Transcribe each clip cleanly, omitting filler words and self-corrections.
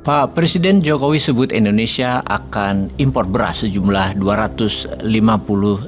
Pak Presiden Jokowi sebut Indonesia akan impor beras sejumlah 250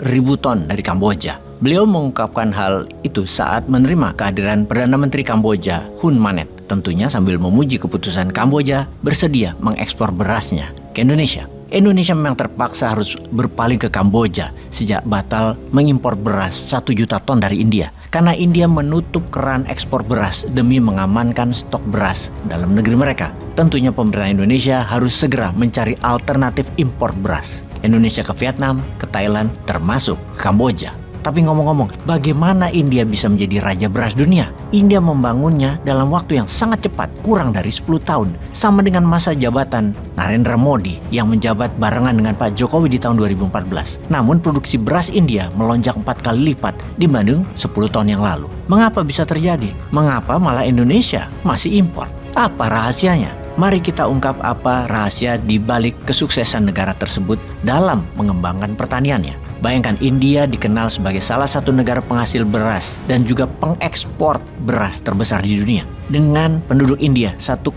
ribu ton dari Kamboja. Beliau mengungkapkan hal itu saat menerima kehadiran Perdana Menteri Kamboja, Hun Manet, tentunya sambil memuji keputusan Kamboja bersedia mengekspor berasnya ke Indonesia. Indonesia memang terpaksa harus berpaling ke Kamboja sejak batal mengimpor beras 1 juta ton dari India. Karena India menutup keran ekspor beras demi mengamankan stok beras dalam negeri mereka. Tentunya pemerintah Indonesia harus segera mencari alternatif impor beras. Indonesia ke Vietnam, ke Thailand, termasuk Kamboja. Tapi ngomong-ngomong, bagaimana India bisa menjadi raja beras dunia? India membangunnya dalam waktu yang sangat cepat, kurang dari 10 tahun. Sama dengan masa jabatan Narendra Modi yang menjabat barengan dengan Pak Jokowi di tahun 2014. Namun produksi beras India melonjak 4 kali lipat dibanding 10 tahun yang lalu. Mengapa bisa terjadi? Mengapa malah Indonesia masih impor? Apa rahasianya? Mari kita ungkap apa rahasia di balik kesuksesan negara tersebut dalam mengembangkan pertaniannya. Bayangkan, India dikenal sebagai salah satu negara penghasil beras dan juga pengekspor beras terbesar di dunia. Dengan penduduk India 1,4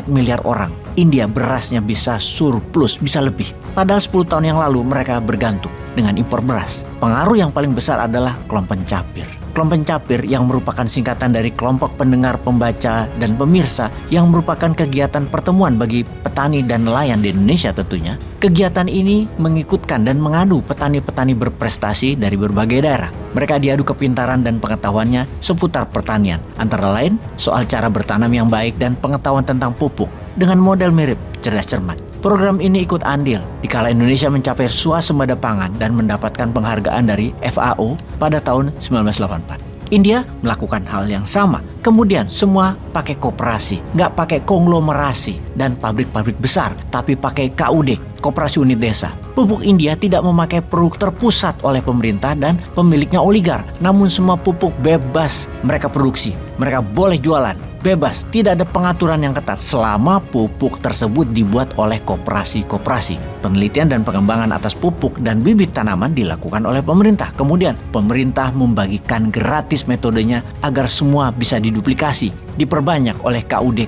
miliar orang, India berasnya bisa surplus, bisa lebih. Padahal 10 tahun yang lalu mereka bergantung dengan impor beras. Pengaruh yang paling besar adalah kelompok pencapir. Kelompok pencapir yang merupakan singkatan dari kelompok pendengar, pembaca, dan pemirsa yang merupakan kegiatan pertemuan bagi petani dan nelayan di Indonesia tentunya. Kegiatan ini mengikutkan dan mengadu petani-petani berprestasi dari berbagai daerah. Mereka diadu kepintaran dan pengetahuannya seputar pertanian, antara lain soal cara bertanam yang baik dan pengetahuan tentang pupuk dengan model mirip cerdas cermat. Program ini ikut andil dikala Indonesia mencapai swasembada pangan dan mendapatkan penghargaan dari FAO pada tahun 1984. India melakukan hal yang sama. Kemudian semua pakai koperasi, nggak pakai konglomerasi dan pabrik-pabrik besar, tapi pakai KUD, Koperasi Unit Desa. Pupuk India tidak memakai produk terpusat oleh pemerintah dan pemiliknya oligar. Namun semua pupuk bebas mereka produksi. Mereka boleh jualan, bebas, tidak ada pengaturan yang ketat selama pupuk tersebut dibuat oleh koperasi-koperasi. Penelitian dan pengembangan atas pupuk dan bibit tanaman dilakukan oleh pemerintah. Kemudian pemerintah membagikan gratis metodenya agar semua bisa diduplikasi, diperbanyak oleh KUD,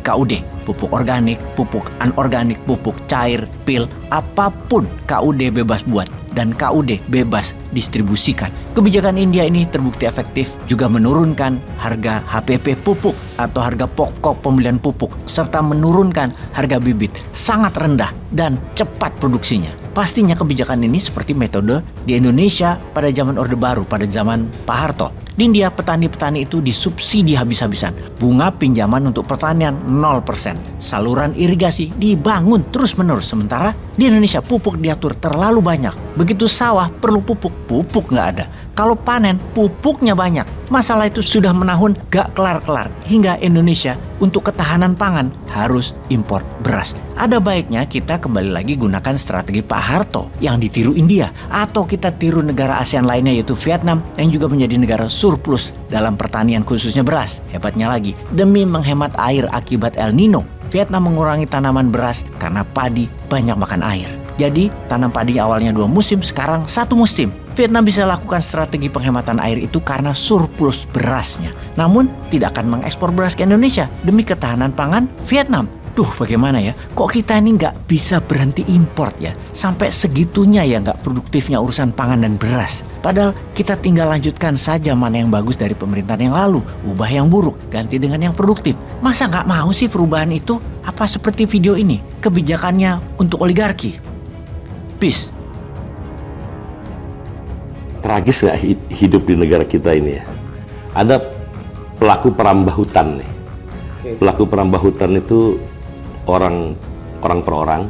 pupuk organik, pupuk anorganik, pupuk cair, pil, apapun KUD bebas buat dan KUD bebas distribusikan. Kebijakan India ini terbukti efektif, juga menurunkan harga HPP pupuk atau harga pokok pembelian pupuk, serta menurunkan harga bibit sangat rendah dan cepat produksinya. Pastinya kebijakan ini seperti metode di Indonesia pada zaman Orde Baru, pada zaman Pak Harto. Di India petani-petani itu disubsidi habis-habisan. Bunga pinjaman untuk pertanian 0%. Saluran irigasi dibangun terus-menerus. Sementara di Indonesia pupuk diatur terlalu banyak. Begitu sawah perlu pupuk, pupuk nggak ada. Kalau panen, pupuknya banyak. Masalah itu sudah menahun gak kelar-kelar. Hingga Indonesia untuk ketahanan pangan harus impor beras. Ada baiknya kita kembali lagi gunakan strategi Pak Harto yang ditiru India. Atau kita tiru negara ASEAN lainnya yaitu Vietnam yang juga menjadi negara surplus dalam pertanian khususnya beras. Hebatnya lagi, demi menghemat air akibat El Nino, Vietnam mengurangi tanaman beras karena padi banyak makan air. Jadi tanam padi awalnya 2 musim, sekarang 1 musim. Vietnam bisa lakukan strategi penghematan air itu karena surplus berasnya. Namun tidak akan mengekspor beras ke Indonesia demi ketahanan pangan Vietnam. Duh, bagaimana ya? Kok kita ini nggak bisa berhenti import ya? Sampai segitunya ya nggak produktifnya urusan pangan dan beras. Padahal kita tinggal lanjutkan saja mana yang bagus dari pemerintahan yang lalu. Ubah yang buruk, ganti dengan yang produktif. Masa nggak mau sih perubahan itu? Apa seperti video ini? Kebijakannya untuk oligarki. Peace. Tragis nggak hidup di negara kita ini ya? Ada pelaku perambah hutan nih. Pelaku perambah hutan itu orang per orang.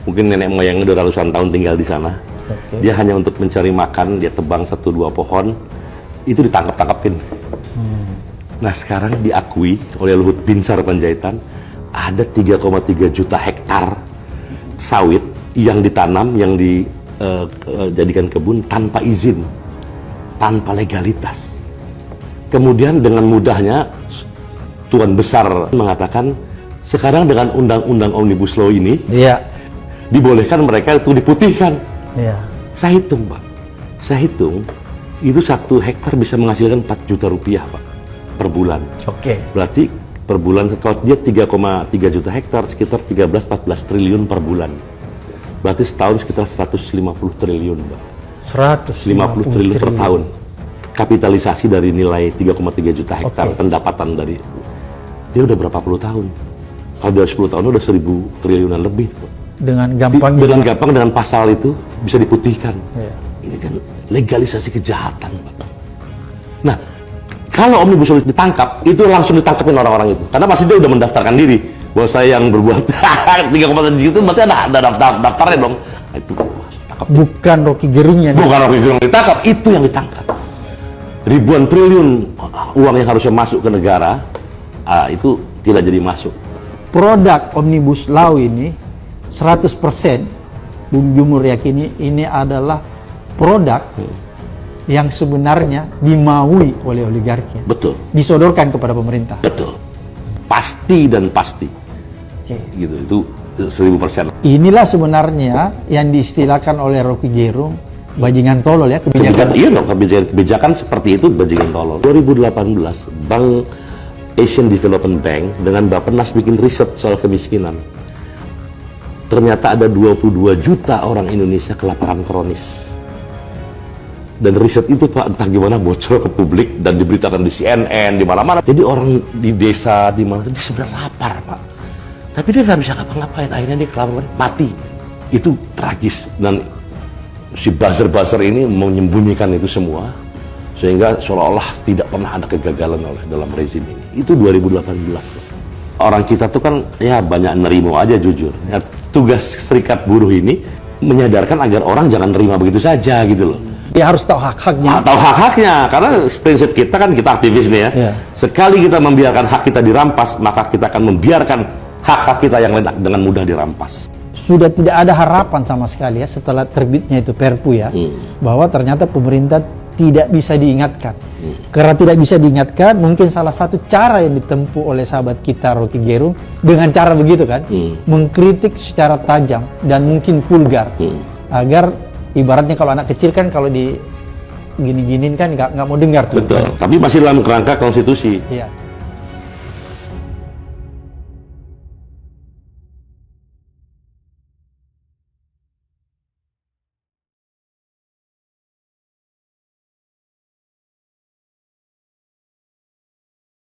Mungkin nenek moyangnya udah ratusan tahun tinggal di sana. Dia hanya untuk mencari makan, dia tebang 1-2 pohon, itu ditangkap-tangkapin. Nah sekarang diakui oleh Luhut Binsar Panjaitan, ada 3,3 juta hektar sawit yang ditanam, yang dijadikan kebun tanpa izin, tanpa legalitas. Kemudian dengan mudahnya Tuan Besar mengatakan sekarang dengan undang-undang Omnibus Law ini dibolehkan mereka itu diputihkan. Saya hitung Pak, saya hitung itu 1 hektar bisa menghasilkan 4 juta rupiah Pak per bulan. Berarti per bulan. Kalau dia 3,3 juta hektar, sekitar 13-14 triliun per bulan. Berarti setahun sekitar 150 triliun, Mbak. 150 triliun per tahun. Kapitalisasi dari nilai 3,3 juta hektar, pendapatan dari dia udah berapa puluh tahun. Kalau udah 10 tahun udah 1.000 triliunan lebih. Dengan gampang dengan pasal itu bisa diputihkan. Ini kan legalisasi kejahatan, Pak. Nah, kalau Omnibus Law ditangkap, itu langsung ditangkapin orang-orang itu. Karena pasti dia udah mendaftarkan diri bahwa saya yang berbuat 3,7 itu berarti ada daftarnya dong. Nah, itu tangkap. Bukan Rocky Gerungnya. Bukan Rocky Gerung ditangkap, itu yang ditangkap. Ribuan triliun uang yang harusnya masuk ke negara, itu tidak jadi masuk. Produk Omnibus Law ini 100% Bung Jumur yakini ini adalah produk yang sebenarnya dimaui oleh oligarki. Betul. Disodorkan kepada pemerintah. Betul. Pasti dan pasti. Gitu, itu 1000%. Inilah sebenarnya yang diistilahkan oleh Rocky Gerung bajingan tolol ya, kebijakan. Iya dong, kebijakan seperti itu bajingan tolol. 2018 Bank Asian Development Bank dengan Bappenas bikin riset soal kemiskinan. Ternyata ada 22 juta orang Indonesia kelaparan kronis. Dan riset itu Pak, entah gimana bocor ke publik dan diberitakan di CNN, di mana-mana. Jadi orang di desa, di mana, dia sebenarnya lapar Pak. Tapi dia nggak bisa ngapa-ngapain, akhirnya dia kelaparan, mati. Itu tragis. Dan si buzzer-buzzer ini menyembunyikan itu semua. Sehingga seolah-olah tidak pernah ada kegagalan dalam rezim ini. Itu 2018. Orang kita tuh kan ya banyak nerimo aja jujur. Ya, tugas serikat buruh ini menyadarkan agar orang jangan nerima begitu saja gitu loh. Dia harus tahu hak-haknya. Tahu hak-haknya, karena prinsip kita kan kita aktivis nih ya. Sekali kita membiarkan hak kita dirampas, maka kita akan membiarkan hak-hak kita yang lain dengan mudah dirampas. Sudah tidak ada harapan sama sekali ya setelah terbitnya itu Perpu ya, bahwa ternyata pemerintah tidak bisa diingatkan. Karena tidak bisa diingatkan, mungkin salah satu cara yang ditempuh oleh sahabat kita Rocky Gerung dengan cara begitu kan, mengkritik secara tajam dan mungkin vulgar, agar ibaratnya kalau anak kecil kan kalau di gini-giniin kan nggak mau dengar tuh. Betul. Tapi masih dalam kerangka konstitusi. Iya.